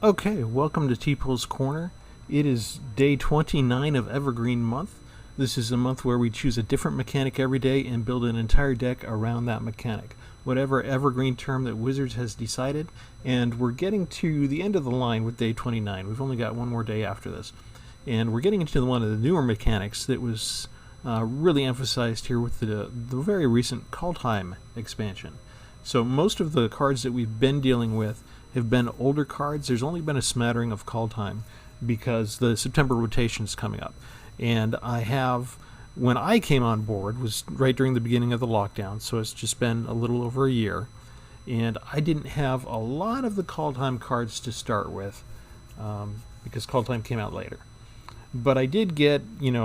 Okay, welcome to Tpull's Corner. It is day 29 of Evergreen month. This is a month where we choose a different mechanic every day and build an entire deck around that mechanic. Whatever Evergreen term that Wizards has decided, and we're getting to the end of the line with day 29. We've only got one more day after this. And we're getting into one of the newer mechanics that was really emphasized here with the very recent Kaldheim expansion. So most of the cards that we've been dealing with have been older cards. There's only been a smattering of Kaldheim because the September rotation is coming up. And I have, when I came on board, was right during the beginning of the lockdown, so it's just been a little over a year. And I didn't have a lot of the Kaldheim cards to start with because Kaldheim came out later. But I did get,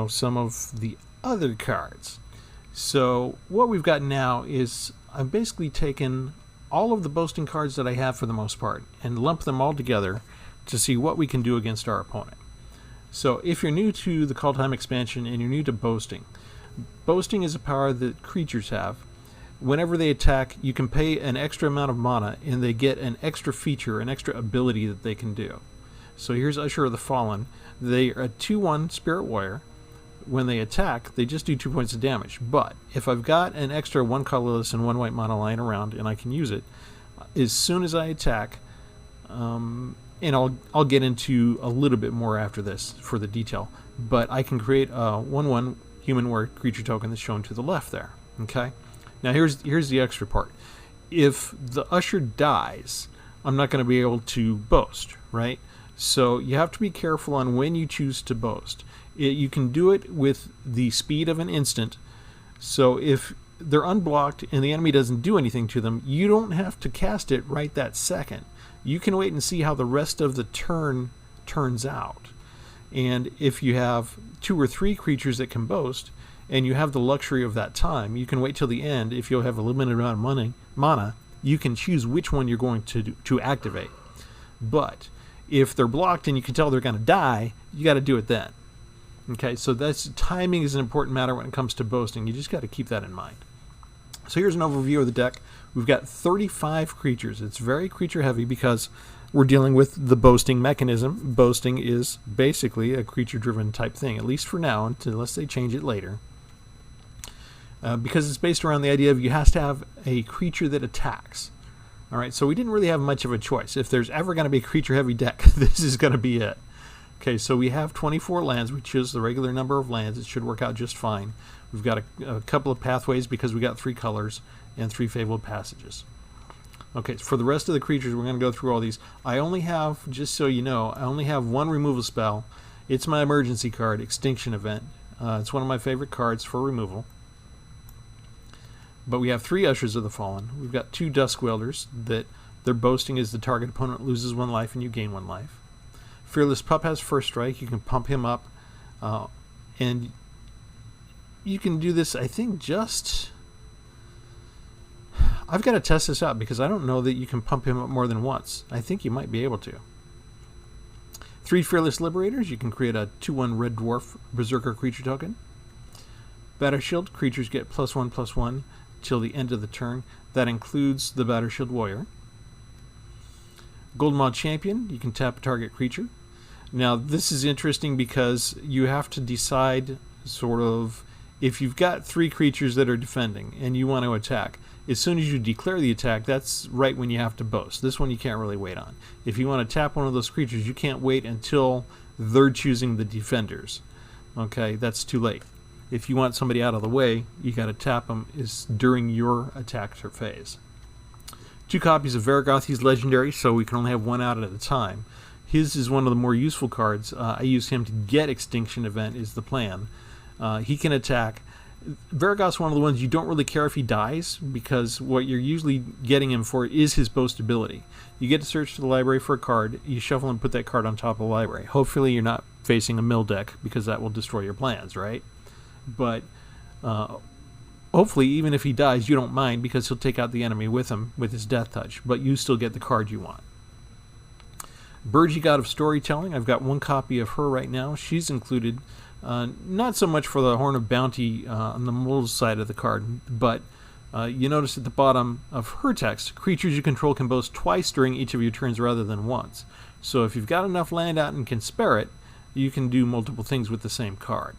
some of the other cards. So what we've got now is I've basically taken all of the Boasting cards that I have for the most part and lump them all together to see what we can do against our opponent. So if you're new to the Kaldheim expansion and you're new to Boasting, Boasting is a power that creatures have. Whenever they attack, you can pay an extra amount of mana and they get an extra feature, an extra ability that they can do. So here's Usher of the Fallen. They are a 2/1 Spirit Warrior. When they attack, they just do 2 points of damage. But if I've got an extra 1 colorless and 1 white mana lying around and I can use it, as soon as I attack, and I'll get into a little bit more after this for the detail, but I can create a 1/1 human warrior creature token that's shown to the left there. Okay? Now here's the extra part. If the Usher dies, I'm not going to be able to boast, right? So you have to be careful on when you choose to boast. You can do it with the speed of an instant. So if they're unblocked and the enemy doesn't do anything to them, you don't have to cast it right that second. You can wait and see how the rest of the turn turns out. And if you have 2 or 3 creatures that can boast, and you have the luxury of that time, you can wait till the end. If you'll have a limited amount of mana, you can choose which one you're going to activate. But if they're blocked and you can tell they're going to die, you got to do it then. Okay, so timing is an important matter when it comes to boasting. You just got to keep that in mind. So here's an overview of the deck. We've got 35 creatures. It's very creature heavy because we're dealing with the boasting mechanism. Boasting is basically a creature driven type thing, at least for now, unless they change it later. Because it's based around the idea of you have to have a creature that attacks. All right, so we didn't really have much of a choice. If there's ever going to be a creature heavy deck, this is going to be it. Okay, so we have 24 lands. We chose the regular number of lands. It should work out just fine. We've got a couple of pathways because we got 3 colors and 3 Fabled Passages. Okay, so for the rest of the creatures, we're going to go through all these. I only have, just so you know, I only have 1 removal spell. It's my emergency card, Extinction Event. It's one of my favorite cards for removal. But we have 3 Ushers of the Fallen. We've got 2 Duskwielders that their boasting is the target opponent loses 1 life and you gain 1 life. Fearless Pup has first strike. You can pump him up. And you can do this, I think, I've got to test this out because I don't know that you can pump him up more than once. I think you might be able to. 3 Fearless Liberators. You can create a 2/1 Red Dwarf Berserker creature token. Battershield. Creatures get +1/+1 till the end of the turn. That includes the Battershield Warrior. Goldmaw Champion. You can tap a target creature. Now, this is interesting because you have to decide sort of if you've got 3 creatures that are defending and you want to attack. As soon as you declare the attack, that's right when you have to boast. This one you can't really wait on. If you want to tap one of those creatures, you can't wait until they're choosing the defenders. Okay, that's too late. If you want somebody out of the way, you got to tap them during your attack phase. 2 copies of Varragoth. He's legendary, so we can only have 1 out at a time. His is one of the more useful cards. I use him to get Extinction Event is the plan. He can attack. Varragoth's one of the ones you don't really care if he dies because what you're usually getting him for is his boast ability. You get to search the library for a card, you shuffle and put that card on top of the library. Hopefully you're not facing a mill deck because that will destroy your plans, right? But hopefully even if he dies you don't mind because he'll take out the enemy with him with his death touch, but you still get the card you want. Birgi, God of Storytelling. I've got 1 copy of her right now. She's included. Not so much for the Horn of Bounty on the mold side of the card, but you notice at the bottom of her text, creatures you control can boast twice during each of your turns rather than once. So if you've got enough land out and can spare it, you can do multiple things with the same card.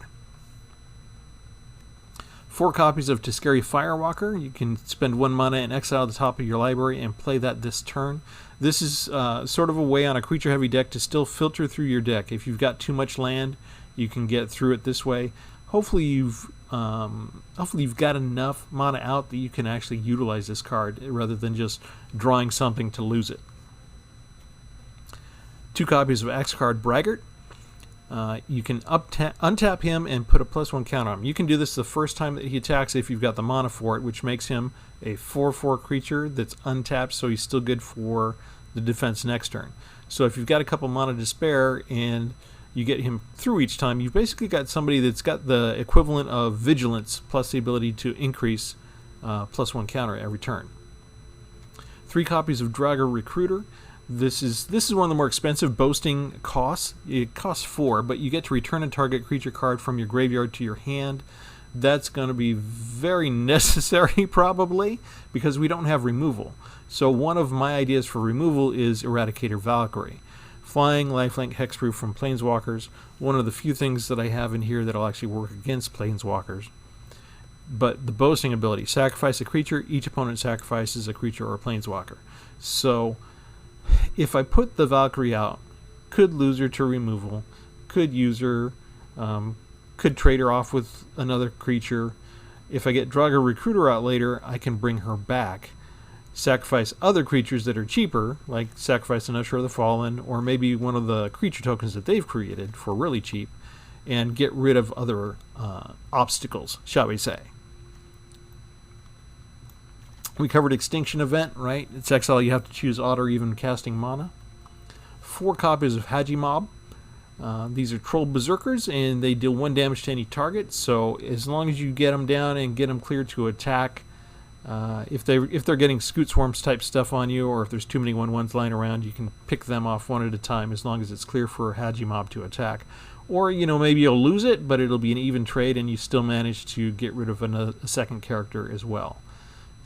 4 copies of Tuskeri Firewalker. You can spend 1 mana and exile the top of your library and play that this turn. This is sort of a way on a creature-heavy deck to still filter through your deck. If you've got too much land, you can get through it this way. Hopefully you've got enough mana out that you can actually utilize this card rather than just drawing something to lose it. 2 copies of Axgard Braggart. You can untap him and put a +1 counter on him. You can do this the first time that he attacks if you've got the mana for it, which makes him a 4/4 creature that's untapped, so he's still good for the defense next turn. So if you've got a couple mana to spare and you get him through each time, you've basically got somebody that's got the equivalent of Vigilance plus the ability to increase +1 counter every turn. 3 copies of Draugr Recruiter. This is one of the more expensive boasting costs. It costs 4, but you get to return a target creature card from your graveyard to your hand. That's going to be very necessary probably because we don't have removal. So one of my ideas for removal is Eradicator Valkyrie. Flying, lifelink, hexproof from Planeswalkers. One of the few things that I have in here that'll actually work against Planeswalkers. But the boasting ability, sacrifice a creature, each opponent sacrifices a creature or a Planeswalker. So if I put the Valkyrie out, could lose her to removal, could use her, could trade her off with another creature. If I get Draugr Recruiter out later, I can bring her back, sacrifice other creatures that are cheaper, like sacrifice an Usher of the Fallen, or maybe one of the creature tokens that they've created for really cheap, and get rid of other obstacles, shall we say. We covered Extinction Event, right? It's exile, you have to choose odd or even casting mana. 4 copies of Hagi Mob. These are Troll Berserkers, and they deal 1 damage to any target, so as long as you get them down and get them clear to attack, if they're getting Scoot Swarms type stuff on you, or if there's too many 1/1s lying around, you can pick them off one at a time as long as it's clear for Hagi Mob to attack. Or, you know, maybe you'll lose it, but it'll be an even trade, and you still manage to get rid of a second character as well.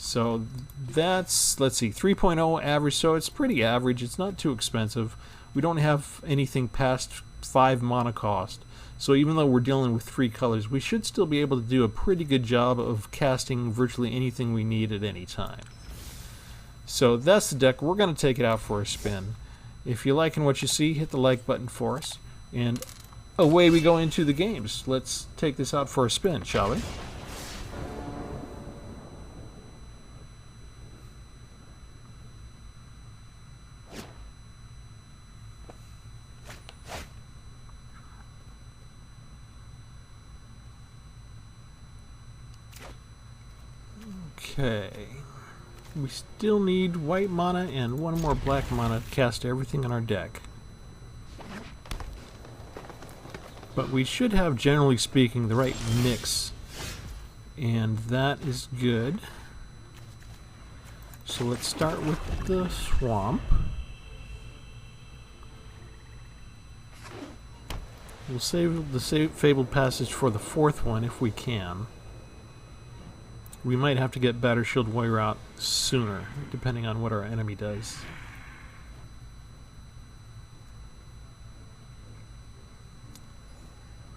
So that's, let's see, 3.0 average, so it's pretty average. It's not too expensive. We don't have anything past 5 mana cost. So even though we're dealing with 3 colors, we should still be able to do a pretty good job of casting virtually anything we need at any time. So that's the deck. We're going to take it out for a spin. If you're liking what you see, hit the like button for us. And away we go into the games. Let's take this out for a spin, shall we? Okay, we still need white mana and 1 more black mana to cast everything in our deck. But we should have, generally speaking, the right mix, and that is good. So let's start with the swamp. We'll save the Fabled Passage for the 4th one if we can. We might have to get Battershield Warrior out sooner, depending on what our enemy does.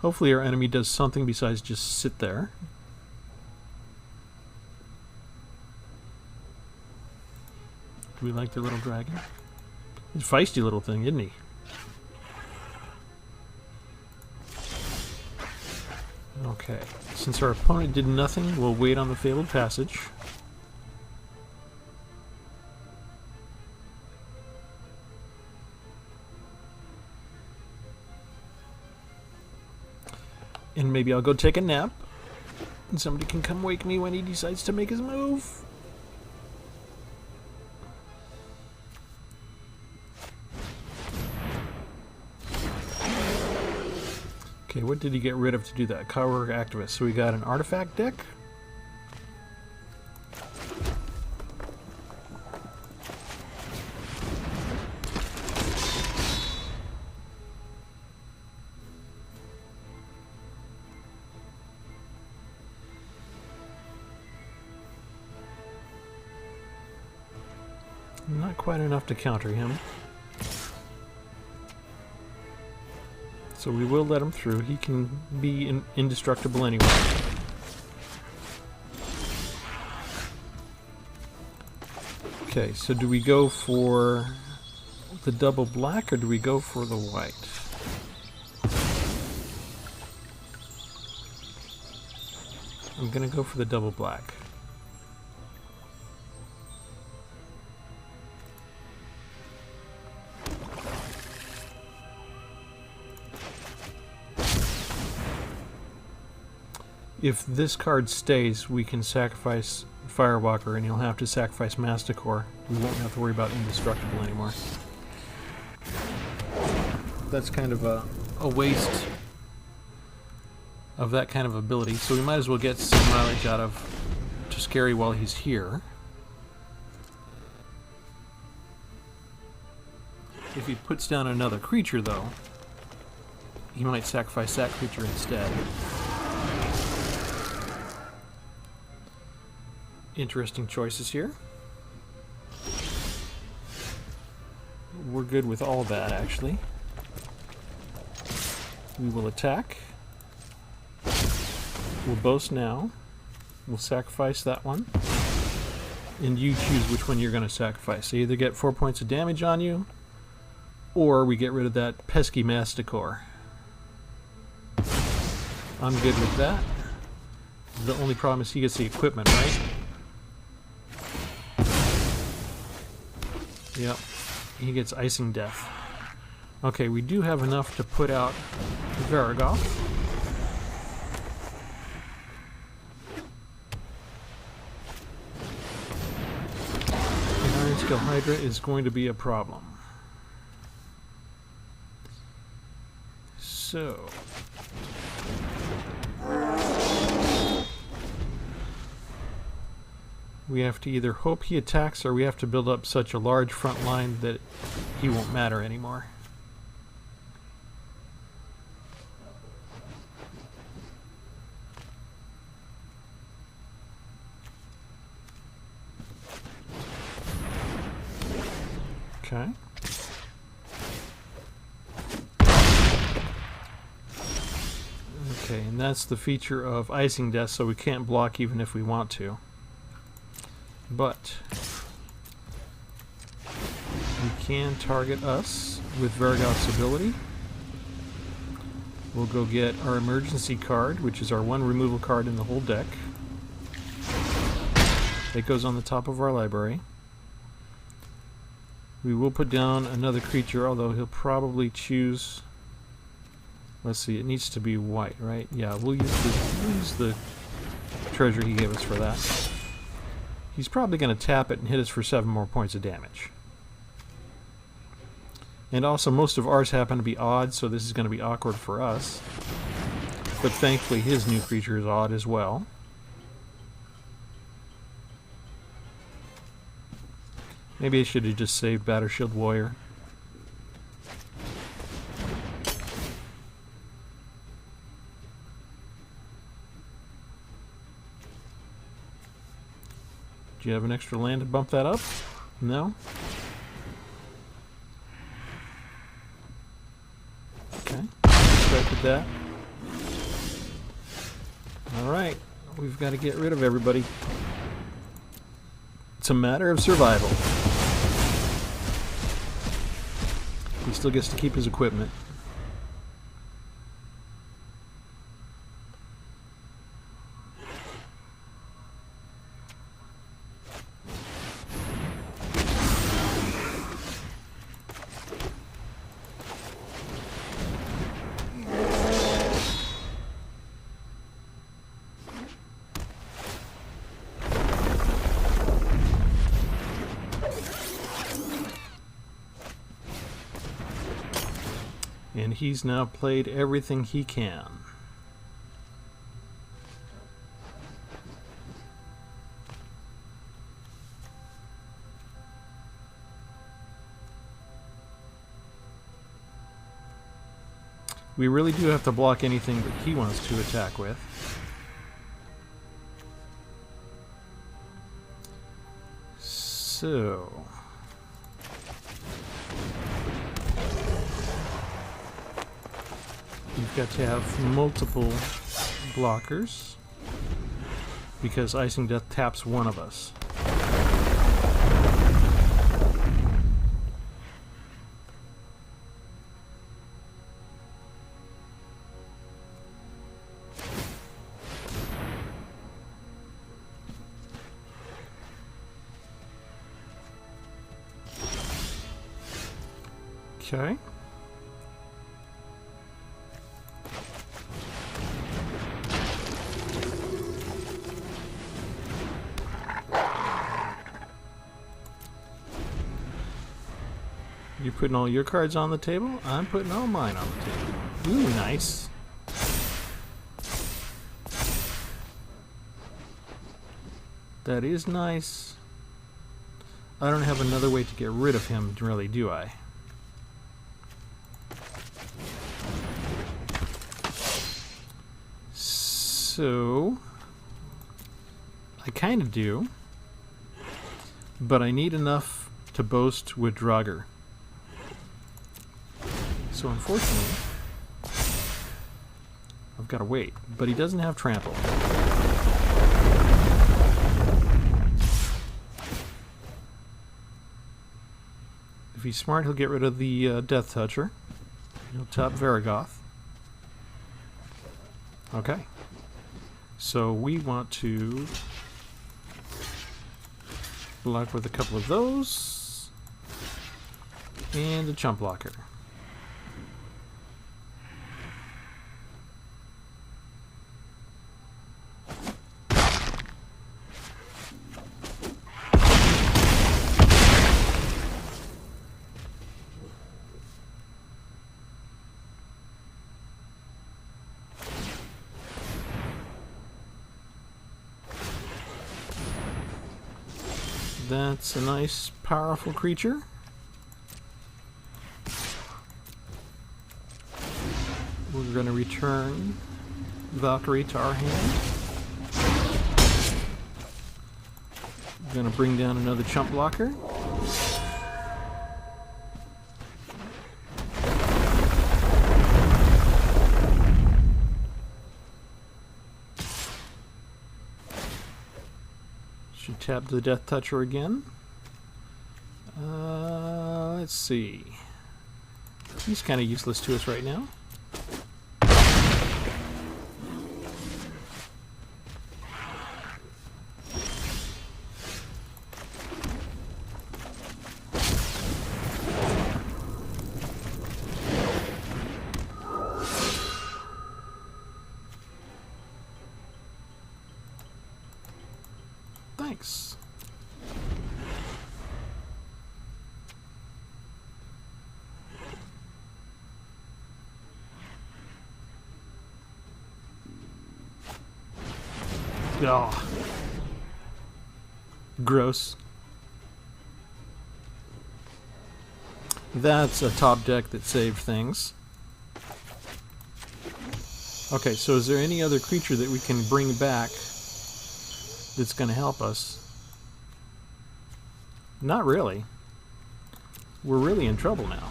Hopefully our enemy does something besides just sit there. Do we like the little dragon? He's a feisty little thing, isn't he? Okay, since our opponent did nothing, we'll wait on the Fabled Passage. And maybe I'll go take a nap, and somebody can come wake me when he decides to make his move. Okay, what did he get rid of to do that? Cower Activist. So we got an artifact deck. Not quite enough to counter him. So we will let him through. He can be indestructible anyway. Okay, so do we go for the double black or do we go for the white? I'm gonna go for the double black. If this card stays, we can sacrifice Firewalker, and you'll have to sacrifice Masticore. We won't have to worry about indestructible anymore. That's kind of a waste of that kind of ability, so we might as well get some mileage out of Tuskeri while he's here. If he puts down another creature, though, he might sacrifice that creature instead. Interesting choices here. We're good with all that, actually. We will attack. We'll boast now. We'll sacrifice that one. And you choose which one you're going to sacrifice. So you either get 4 points of damage on you, or we get rid of that pesky Masticore. I'm good with that. The only problem is he gets the equipment, right? Yep, he gets Icing Death. Okay, we do have enough to put out Varragoth. And Iron Skill Hydra is going to be a problem. So... we have to either hope he attacks or we have to build up such a large front line that he won't matter anymore. Okay. Okay, and that's the feature of Icing Death, so we can't block even if we want to. But we can target us with Varragoth's ability. We'll go get our emergency card, which is our one removal card in the whole deck. That goes on the top of our library. We will put down another creature, although he'll probably choose... let's see, it needs to be white, right? Yeah, we'll use the treasure he gave us for that. He's probably going to tap it and hit us for 7 more points of damage. And also, most of ours happen to be odd, so this is going to be awkward for us. But thankfully, his new creature is odd as well. Maybe I should have just saved Battershield Warrior. Do you have an extra land to bump that up? No? Okay, expected that. Alright, we've got to get rid of everybody. It's a matter of survival. He still gets to keep his equipment. And he's now played everything he can. We really do have to block anything that he wants to attack with. So... You've got to have multiple blockers because Icing Death taps one of us. Okay. You're putting all your cards on the table? I'm putting all mine on the table. Ooh, nice. That is nice. I don't have another way to get rid of him, really, do I? So, I kind of do, but I need enough to boast with Draugr. So unfortunately, I've got to wait. But he doesn't have trample. If he's smart, he'll get rid of the Death Toucher. He'll top Varragoth. Okay. So we want to block with a couple of those and a chump blocker. That's a nice, powerful creature. We're going to return Valkyrie to our hand. We're going to bring down another chump blocker. Should tap the Death Toucher again. Let's see. He's kind of useless to us right now. Thanks. Oh. Gross. That's a top deck that saved things. Okay, so is there any other creature that we can bring back that's going to help us? Not really. We're really in trouble now.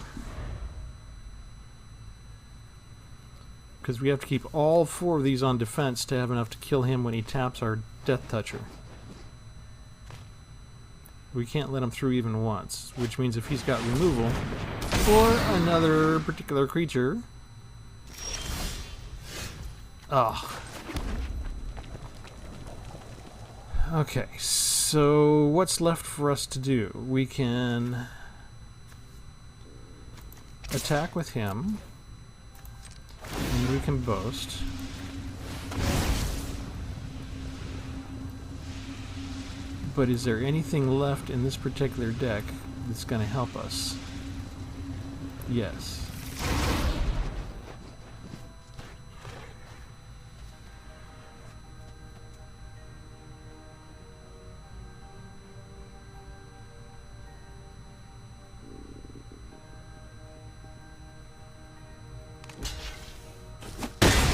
Because we have to keep all 4 of these on defense to have enough to kill him when he taps our Death Toucher. We can't let him through even once, which means if he's got removal for another particular creature... Oh. Okay, so what's left for us to do? We can attack with him, and we can boast. But is there anything left in this particular deck that's going to help us? Yes.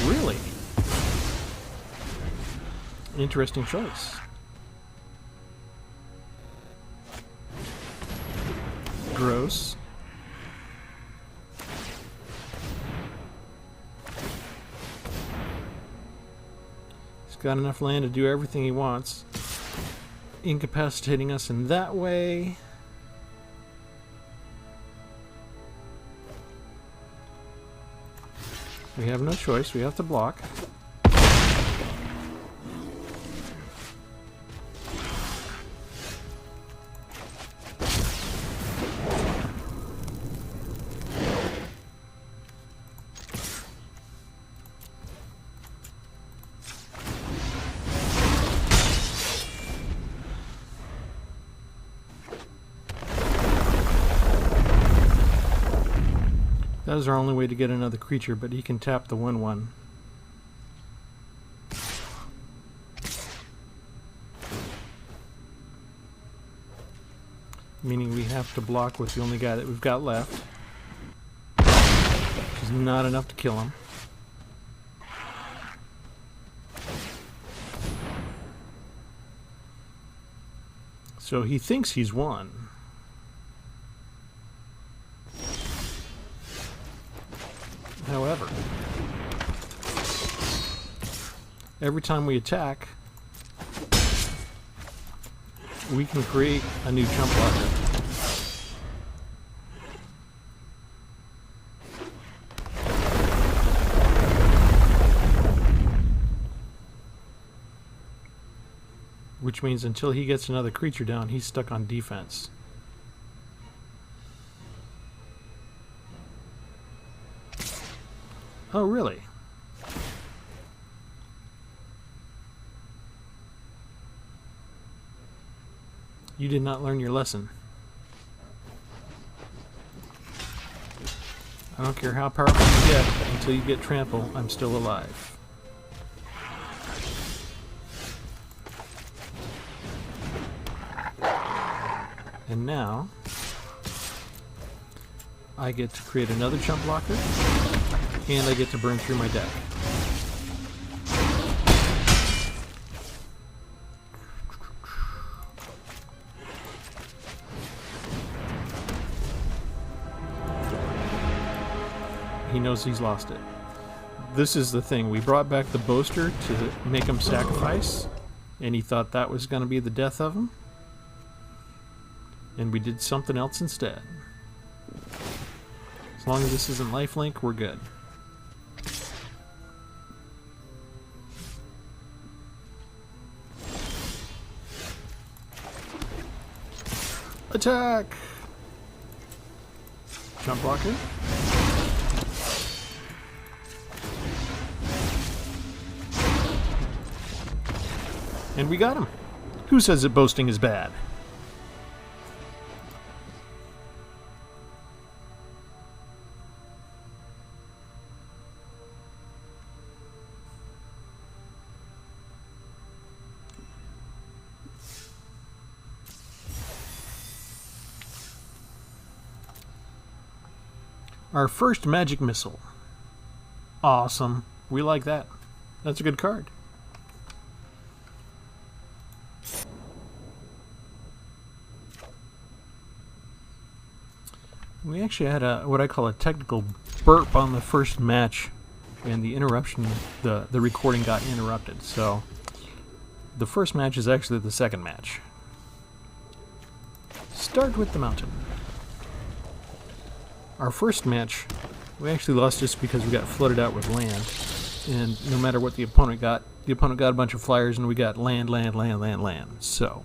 Really? Interesting choice. Gross. got enough land to do everything he wants. Incapacitating us in that way. We have no choice. We have to block. That was our only way to get another creature, but he can tap the 1/1. Meaning we have to block with the only guy that we've got left. Which is not enough to kill him. So he thinks he's won. However, every time we attack, we can create a new chump blocker. Which means until he gets another creature down, he's stuck on defense. Oh, really? You did not learn your lesson. I don't care how powerful you get, until you get trample, I'm still alive. And now, I get to create another chump blocker. And I get to burn through my deck. He knows he's lost it. This is the thing. We brought back the Boaster to make him sacrifice, and he thought that was going to be the death of him. And we did something else instead. As long as this isn't lifelink, we're good. Attack! Jump blocker. And we got him. Who says that boasting is bad? Our first magic missile. Awesome. We like that. That's a good card. We actually had a what I call a technical burp on the first match, and the interruption, the recording got interrupted. So the first match is actually the second match. Start with the mountain. Our first match, we actually lost just because we got flooded out with land, and no matter what the opponent got a bunch of flyers, and we got land, land, land, land, land. So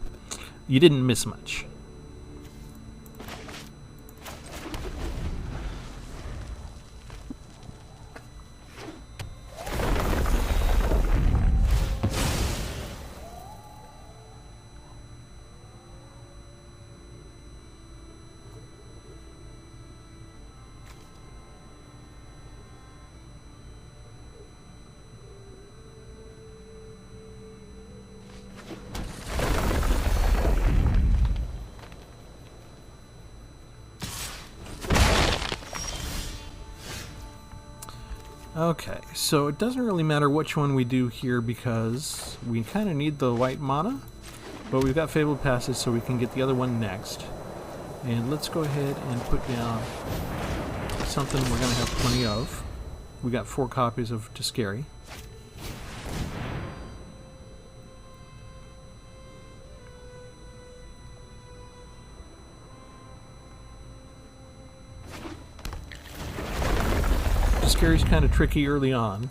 you didn't miss much. Okay, so it doesn't really matter which one we do here because we kind of need the white mana, but we've got Fabled Passage, so we can get the other one next. And let's go ahead and put down something we're going to have plenty of. We got 4 copies of Tuskeri. Tuskeri's kind of tricky early on.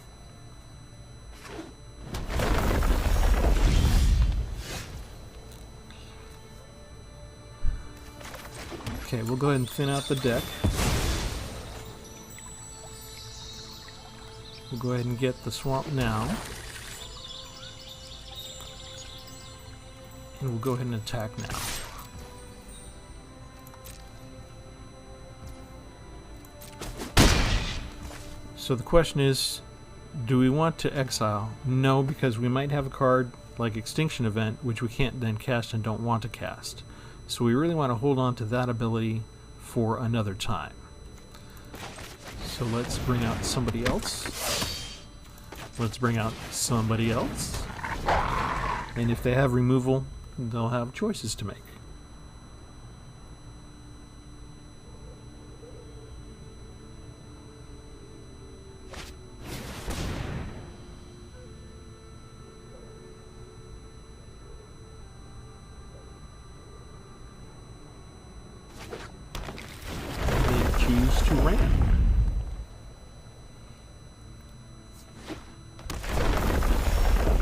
Okay, we'll go ahead and thin out the deck. We'll go ahead and get the swamp now. And we'll go ahead and attack now. So the question is, do we want to exile? No, because we might have a card like Extinction Event, which we can't then cast and don't want to cast. So we really want to hold on to that ability for another time. So let's bring out somebody else. Let's bring out somebody else. And if they have removal, they'll have choices to make. They choose to ram.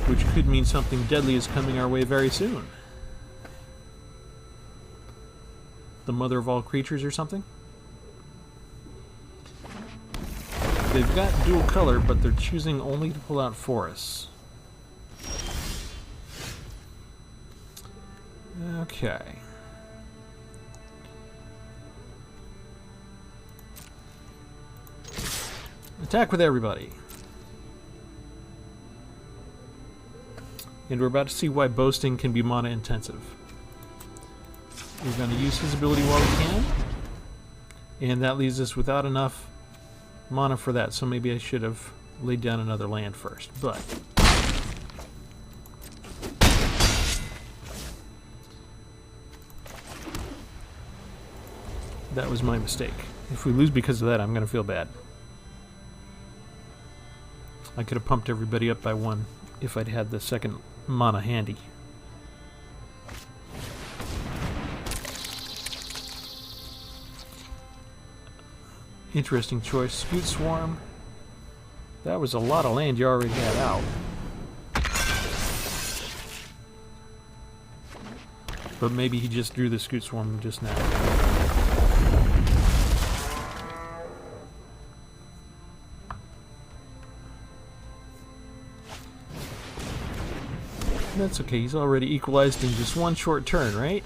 Which could mean something deadly is coming our way very soon. The mother of all creatures or something? They've got dual color, but they're choosing only to pull out forests. Okay. Attack with everybody. And we're about to see why Boasting can be mana intensive. We're going to use his ability while we can. And that leaves us without enough mana for that, so maybe I should have laid down another land first. But that was my mistake. If we lose because of that, I'm going to feel bad. I could have pumped everybody up by one if I'd had the second mana handy. Interesting choice. Scoot Swarm. That was a lot of land you already had out. But maybe he just drew the Scoot Swarm just now. That's okay, he's already equalized in just one short turn, right?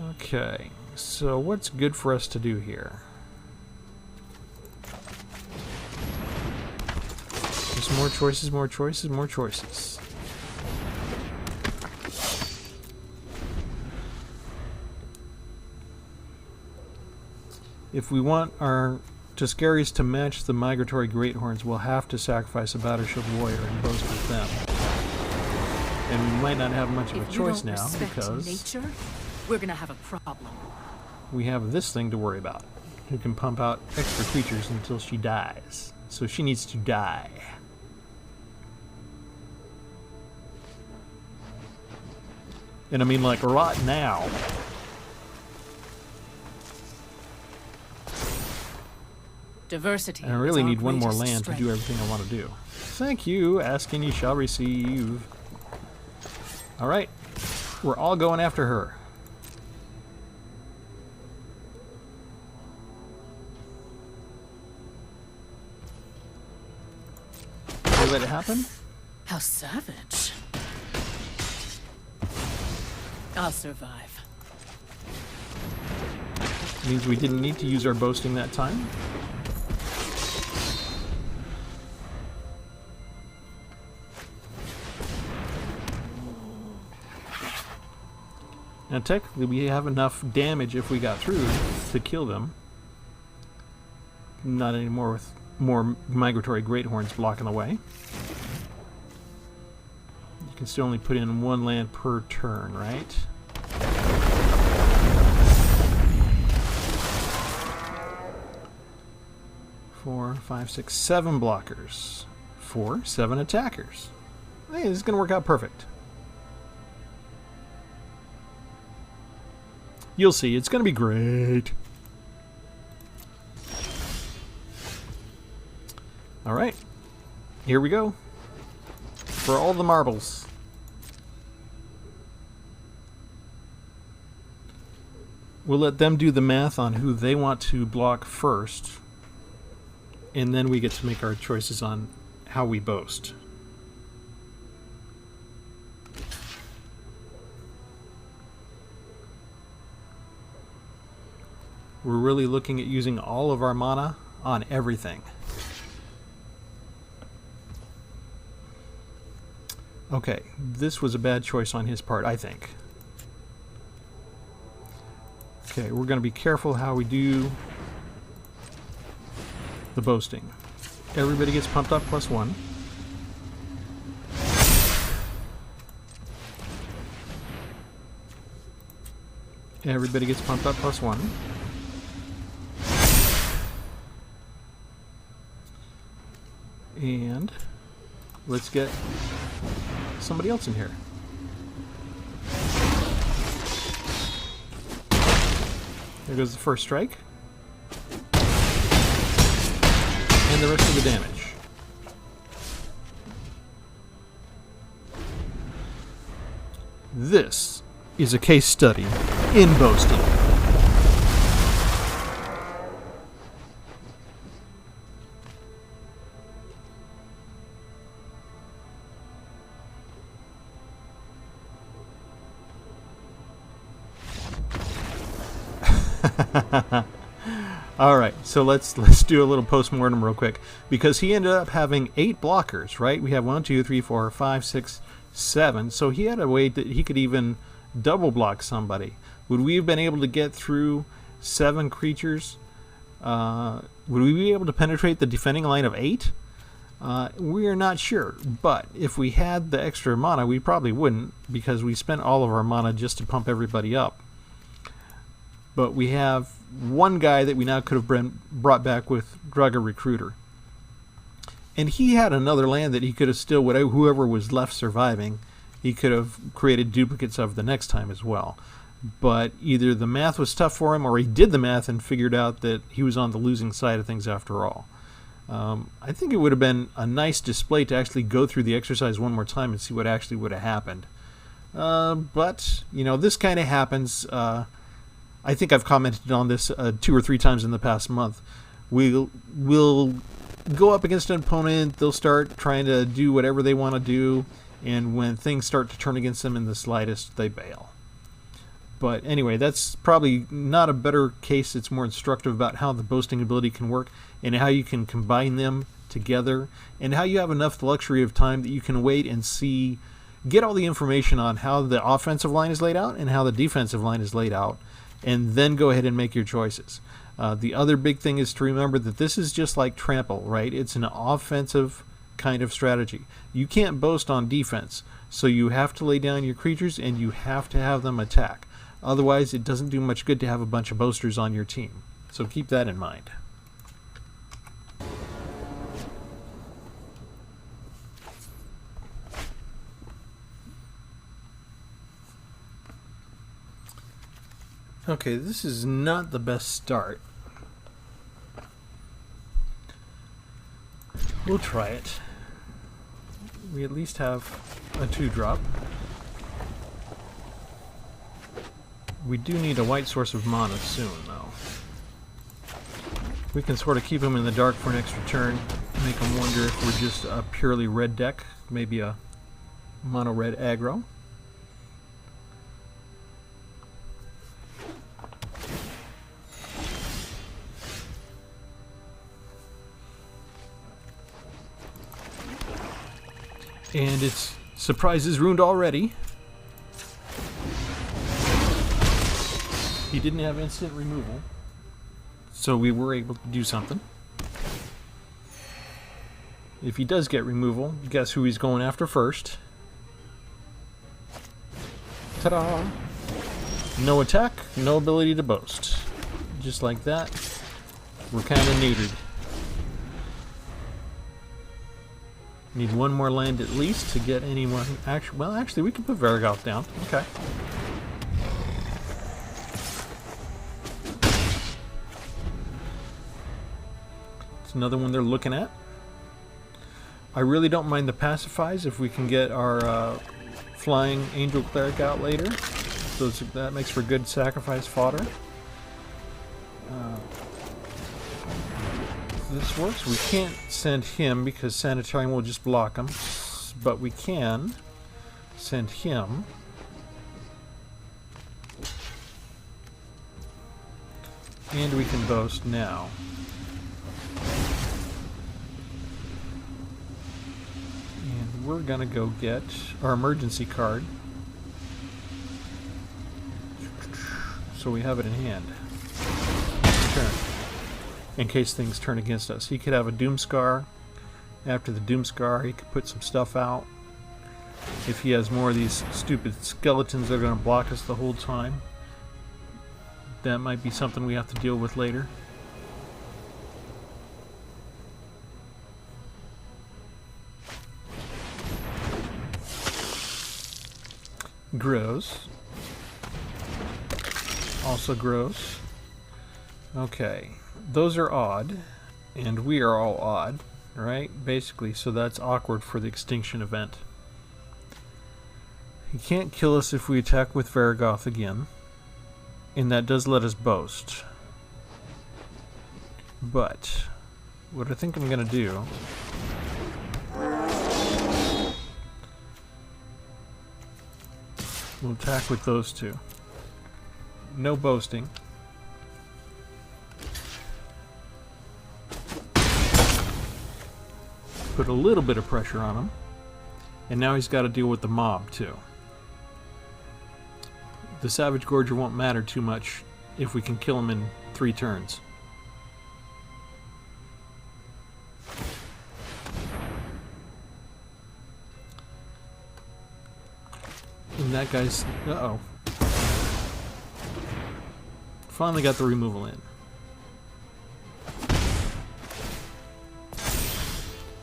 Okay, so what's good for us to do here? Just more choices, more choices, more choices. If we want our Tuskeris to match the Migratory Greathorns, we'll have to sacrifice a Battershield Warrior and boast with them. And we might not have much of a choice now because nature, we're gonna have a problem. We have this thing to worry about, who can pump out extra creatures until she dies. So she needs to die. And I mean, like, right now. Diversity. And I really need one more land to do everything I want to do. Thank you. Ask and you shall receive. Alright. We're all going after her. Did you let it happen? How savage. I'll survive. Means we didn't need to use our boasting that time. Now technically we have enough damage if we got through to kill them. Not anymore with more Migratory Greathorns blocking the way. You can still only put in one land per turn, right? Four, five, six, 7 blockers. 4, 7 attackers. Hey, this is going to work out perfect. You'll see, it's going to be great. Alright. Here we go. For all the marbles. We'll let them do the math on who they want to block first. And then we get to make our choices on how we boast. We're really looking at using all of our mana on everything. Okay, this was a bad choice on his part, I think. Okay, we're going to be careful how we do the boasting. Everybody gets pumped up +1. Everybody gets pumped up +1. And let's get somebody else in here. There goes the first strike. And the rest of the damage. This is a case study in boasting. All right, so let's do a little post-mortem real quick, because he ended up having 8 blockers, right? We have 1, 2, 3, 4, 5, 6, 7. So he had a way that he could even double block somebody. Would we have been able to get through 7 creatures? Would we be able to penetrate the defending line of 8? We are not sure, but if we had the extra mana, we probably wouldn't, because we spent all of our mana just to pump everybody up. But we have one guy that we now could have brought back with Draugr Recruiter. And he had another land that he could have still, whoever was left surviving, he could have created duplicates of the next time as well. But either the math was tough for him, or he did the math and figured out that he was on the losing side of things after all. I think it would have been a nice display to actually go through the exercise one more time and see what actually would have happened. But, you know, this kind of happens. I think I've commented on this 2 or 3 times in the past month. We'll go up against an opponent, they'll start trying to do whatever they want to do, and when things start to turn against them in the slightest, they bail. But anyway, that's probably not a better case. It's more instructive about how the boasting ability can work and how you can combine them together, and how you have enough luxury of time that you can wait and see, get all the information on how the offensive line is laid out and how the defensive line is laid out, and then go ahead and make your choices. The other big thing is to remember that this is just like Trample, right? It's an offensive kind of strategy. You can't boast on defense, so you have to lay down your creatures and you have to have them attack. Otherwise, it doesn't do much good to have a bunch of boasters on your team. So keep that in mind. Okay, this is not the best start. We'll try it. We at least have a 2-drop. We do need a white source of mana soon, though. We can sort of keep him in the dark for an extra turn, make him wonder if we're just a purely red deck, maybe a mono red aggro. And its surprise is ruined already. He didn't have instant removal, so we were able to do something. If he does get removal, guess who he's going after first? Ta-da! No attack, no ability to boast. Just like that, we're kind of neutered. Need one more land at least to get anyone. Actually, we can put Varragoth down. Okay. It's another one they're looking at. I really don't mind the pacifies if we can get our flying angel cleric out later. That makes for good sacrifice fodder. This works. We can't send him because Sanitarium will just block him, but we can send him. And we can boast now. And we're gonna go get our emergency card. So we have it in hand. Turn. In case things turn against us. He could have a Doomscar. After the Doomscar, he could put some stuff out. If he has more of these stupid skeletons that are going to block us the whole time, that might be something we have to deal with later. Gross. Also gross. Okay. Those are odd, and we are all odd, right? Basically, so that's awkward for the Extinction Event. He can't kill us if we attack with Varragoth again, and that does let us boast. But what I think I'm going to do we'll attack with those two. No boasting. Put a little bit of pressure on him. And now he's got to deal with the mob, too. The Savage Gorger won't matter too much if we can kill him in 3 turns. And that guy's... Uh-oh. Finally got the removal in.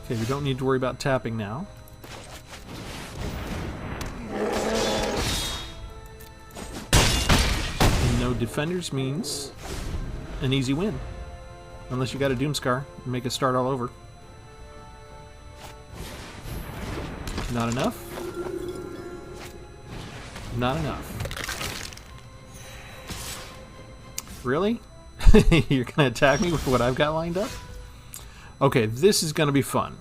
Okay, we don't need to worry about tapping now. And no defenders means an easy win. Unless you got a Doomscar and make it start all over. Not enough. Not enough. Really? You're going to attack me with what I've got lined up? Okay, this is going to be fun.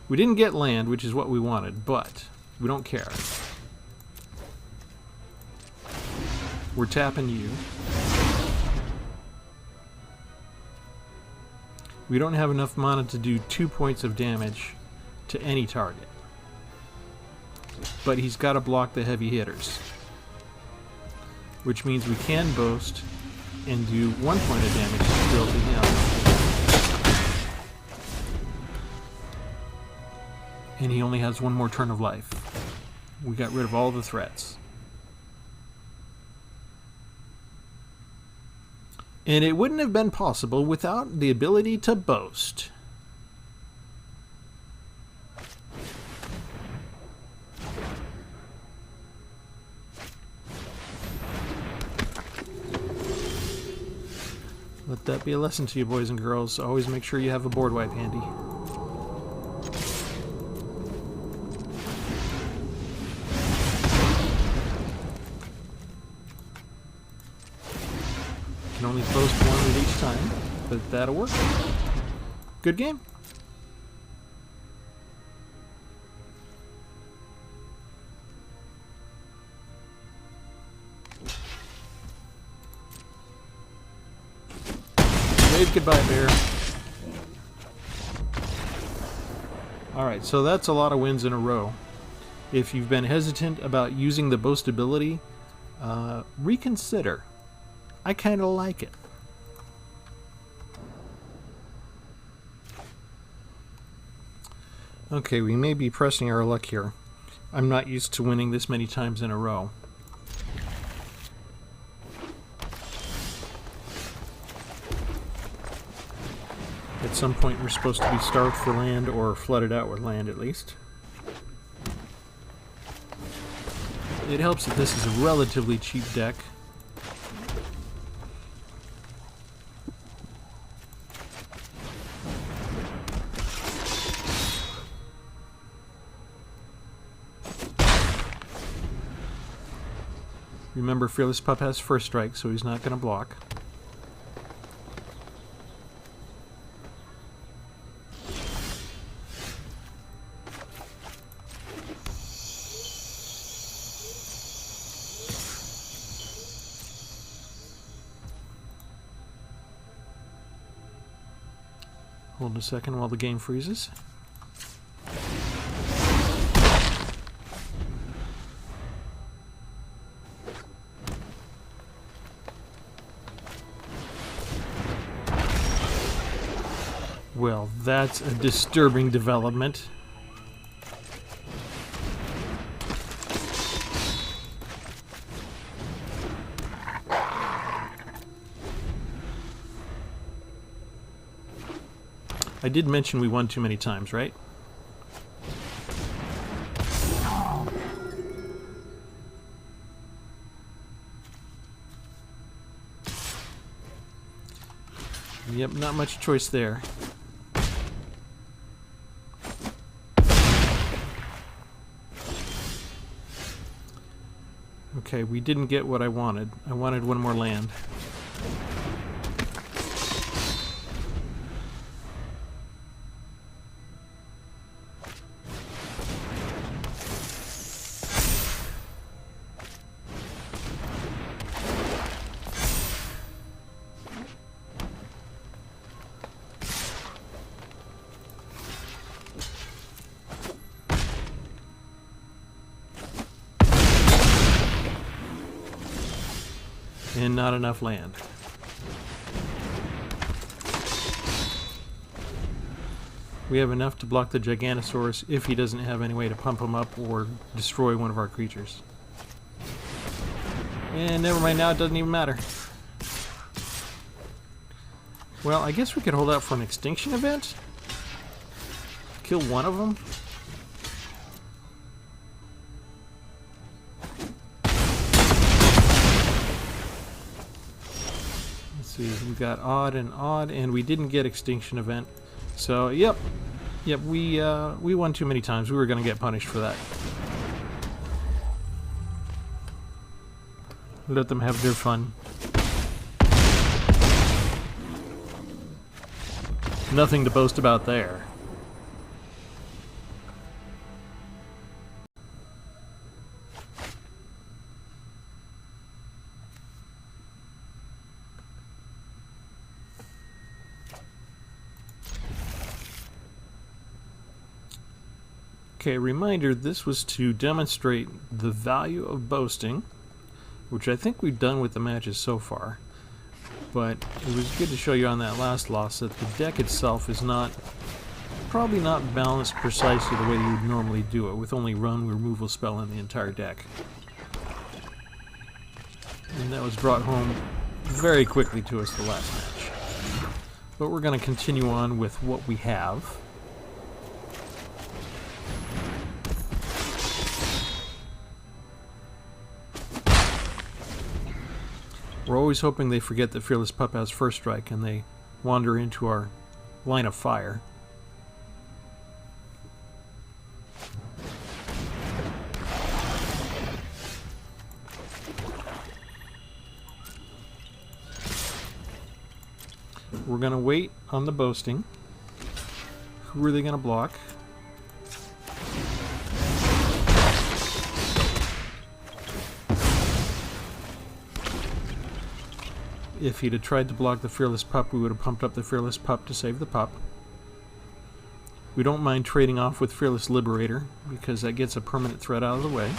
We didn't get land, which is what we wanted, but we don't care. We're tapping you. We don't have enough mana to do 2 points of damage to any target. But he's got to block the heavy hitters. Which means we can boast and do 1 point of damage still to him. And he only has 1 more turn of life. We got rid of all the threats. And it wouldn't have been possible without the ability to boast. Let that be a lesson to you, boys and girls. Always make sure you have a board wipe handy. Can only boast 1 at each time, but that'll work. Good game. Wave goodbye, bear. Alright, so that's a lot of wins in a row. If you've been hesitant about using the boast ability, reconsider. I kind of like it. Okay, we may be pressing our luck here. I'm not used to winning this many times in a row. At some point we're supposed to be starved for land or flooded out with land at least. It helps that this is a relatively cheap deck. Remember, Fearless Pup has first strike, so he's not going to block. Hold a second while the game freezes. Well, that's a disturbing development. I did mention we won too many times, right? Yep, not much choice there. Okay, we didn't get what I wanted. I wanted one more land. And not enough land. We have enough to block the Giganosaurus if he doesn't have any way to pump him up or destroy one of our creatures. And never mind, now it doesn't even matter. Well, I guess we could hold out for an Extinction Event. Kill one of them. We got odd, and we didn't get Extinction Event. So, yep, we won too many times. We were going to get punished for that. Let them have their fun. Nothing to boast about there. Okay, reminder, this was to demonstrate the value of boasting, which I think we've done with the matches so far. But it was good to show you on that last loss that the deck itself is probably not balanced precisely the way you would normally do it, with only one removal spell in the entire deck. And that was brought home very quickly to us the last match. But we're going to continue on with what we have. We're always hoping they forget that Fearless Pup has first strike and they wander into our line of fire. We're going to wait on the boasting. Who are they going to block? If he'd have tried to block the Fearless Pup, we would have pumped up the Fearless Pup to save the pup. We don't mind trading off with Fearless Liberator, because that gets a permanent threat out of the way.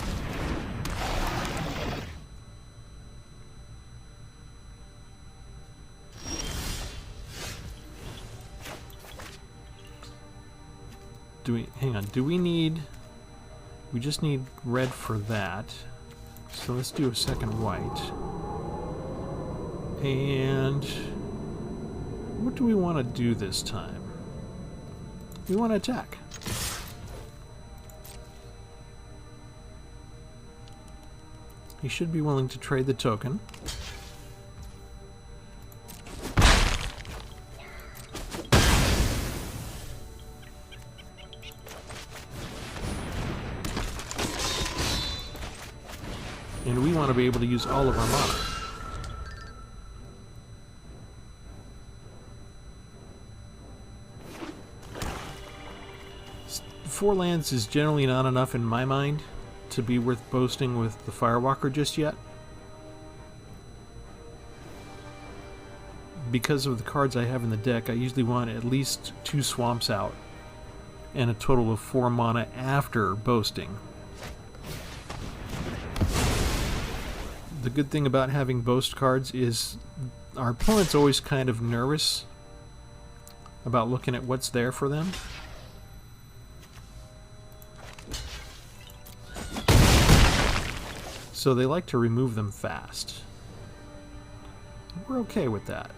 Do we need... We just need red for that. So let's do a second white. And what do we want to do this time? We want to attack. He should be willing to trade the token. want to be able to use all of our mana. Four lands is generally not enough in my mind to be worth boasting with the Firewalker just yet. Because of the cards I have in the deck, I usually want at least 2 swamps out and a total of 4 mana after boasting. The good thing about having boast cards is our opponent's always kind of nervous about looking at what's there for them. So they like to remove them fast. We're okay with that.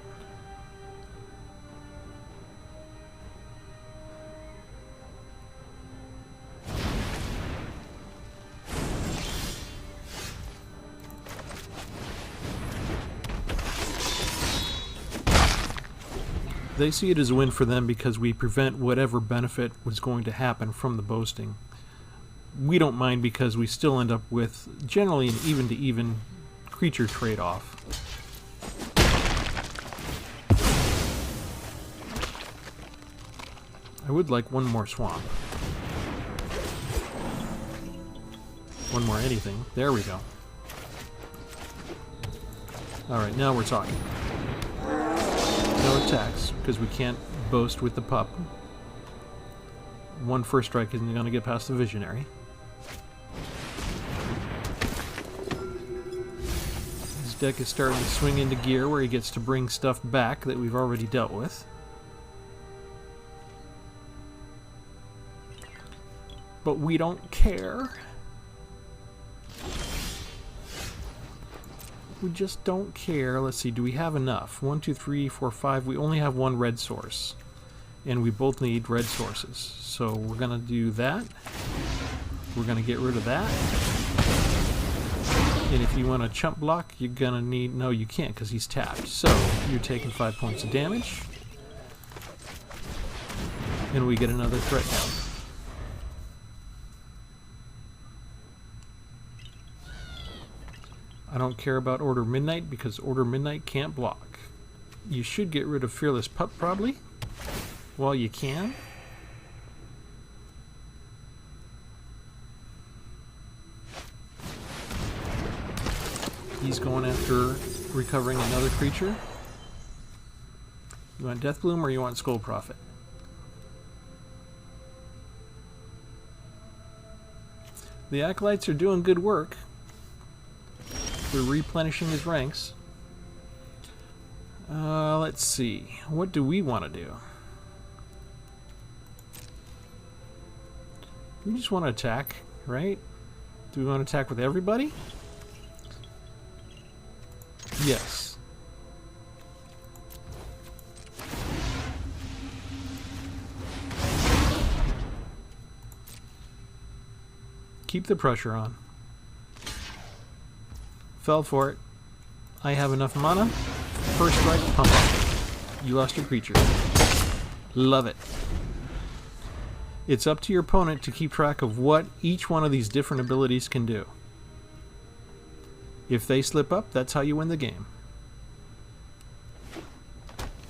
They see it as a win for them because we prevent whatever benefit was going to happen from the boasting. We don't mind because we still end up with generally an even-to-even creature trade-off. I would like one more swamp. One more anything. There we go. Alright, now we're talking. No attacks, because we can't boast with the pup. One first strike isn't going to get past the visionary. His deck is starting to swing into gear where he gets to bring stuff back that we've already dealt with. But we don't care. We just don't care. Let's see, do we have enough? 1, 2, 3, 4, 5. We only have 1 red source. And we both need red sources. So we're going to do that. We're going to get rid of that. And if you want to chump block, you're going to need... No, you can't because he's tapped. So you're taking 5 points of damage. And we get another threat down. I don't care about Order Midnight because Order Midnight can't block. You should get rid of Fearless Pup probably. Well, you can. He's going after recovering another creature. You want Deathbloom or you want Skull Prophet? The Acolytes are doing good work. They're replenishing his ranks. Let's see. What do we want to do? We just want to attack, right? Do we want to attack with everybody? Yes. Keep the pressure on. Fell for it. I have enough mana. First strike, pump up. You lost your creature. Love it. It's up to your opponent to keep track of what each one of these different abilities can do. If they slip up, that's how you win the game.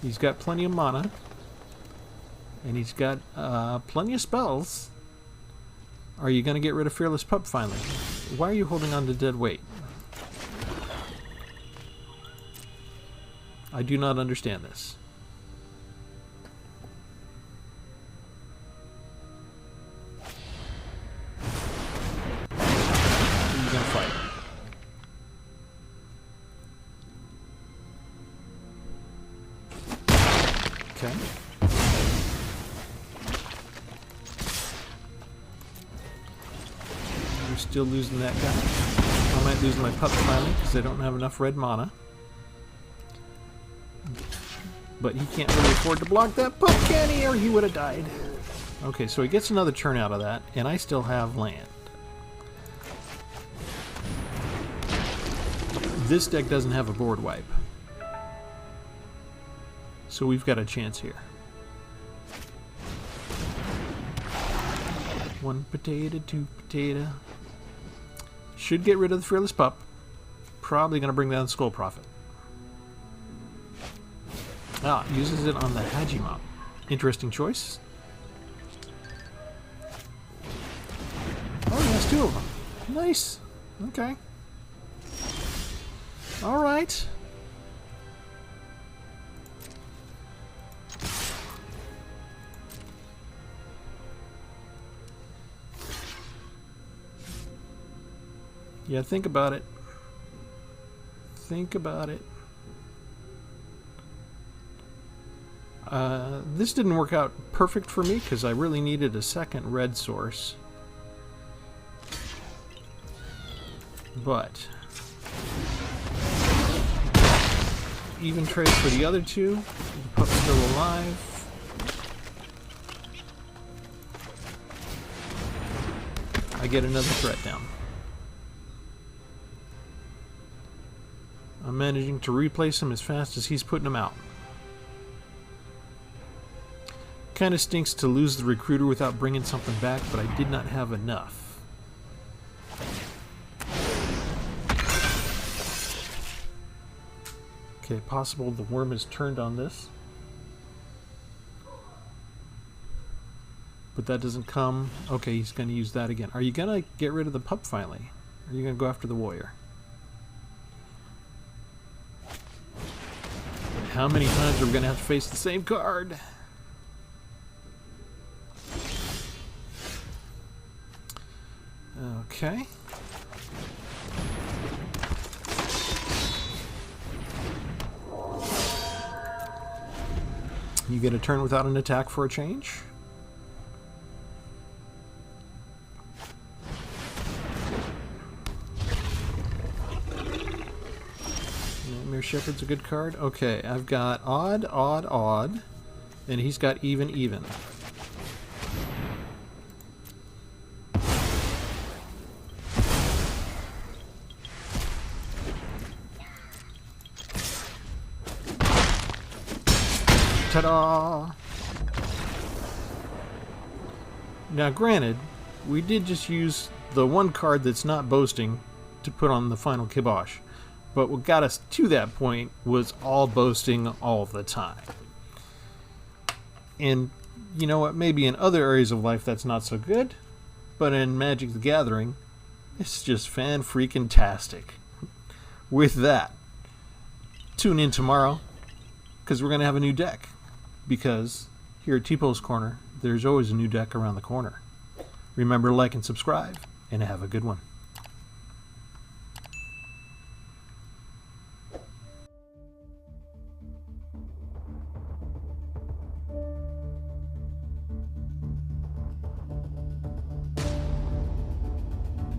He's got plenty of mana. And he's got plenty of spells. Are you going to get rid of Fearless Pup finally? Why are you holding on to dead weight? I do not understand this. Who are you going to fight? Okay. We're still losing that guy. I might lose my pup finally because I don't have enough red mana. But he can't really afford to block that pup, can he? Or he would have died. Okay, so he gets another turn out of that, and I still have land. This deck doesn't have a board wipe. So we've got a chance here. One potato, two potato. Should get rid of the Fearless Pup. Probably going to bring down Skull Prophet. Ah, uses it on the Hagi Mob. Interesting choice. Oh, he has 2 of them. Nice. Okay. Alright. Yeah, think about it. Think about it. This didn't work out perfect for me because I really needed a second red source. But even trade for the other 2. The pup's still alive. I get another threat down. I'm managing to replace him as fast as he's putting them out. Kinda stinks to lose the recruiter without bringing something back, but I did not have enough. Okay, possible the worm is turned on this. But that doesn't come. Okay, he's going to use that again. Are you going to get rid of the pup finally? Or are you going to go after the warrior? How many times are we going to have to face the same card? Okay. You get a turn without an attack for a change. Nightmare Shepherd's a good card. Okay, I've got odd, odd, odd, and he's got even, even. Ta-da! Now granted, we did just use the one card that's not boasting to put on the final kibosh, but what got us to that point was all boasting all the time. And you know what, maybe in other areas of life that's not so good, but in Magic the Gathering, it's just fan-freaking-tastic. With that, tune in tomorrow, because we're going to have a new deck. Because here at Tpull's Corner, there's always a new deck around the corner. Remember to like and subscribe, and have a good one.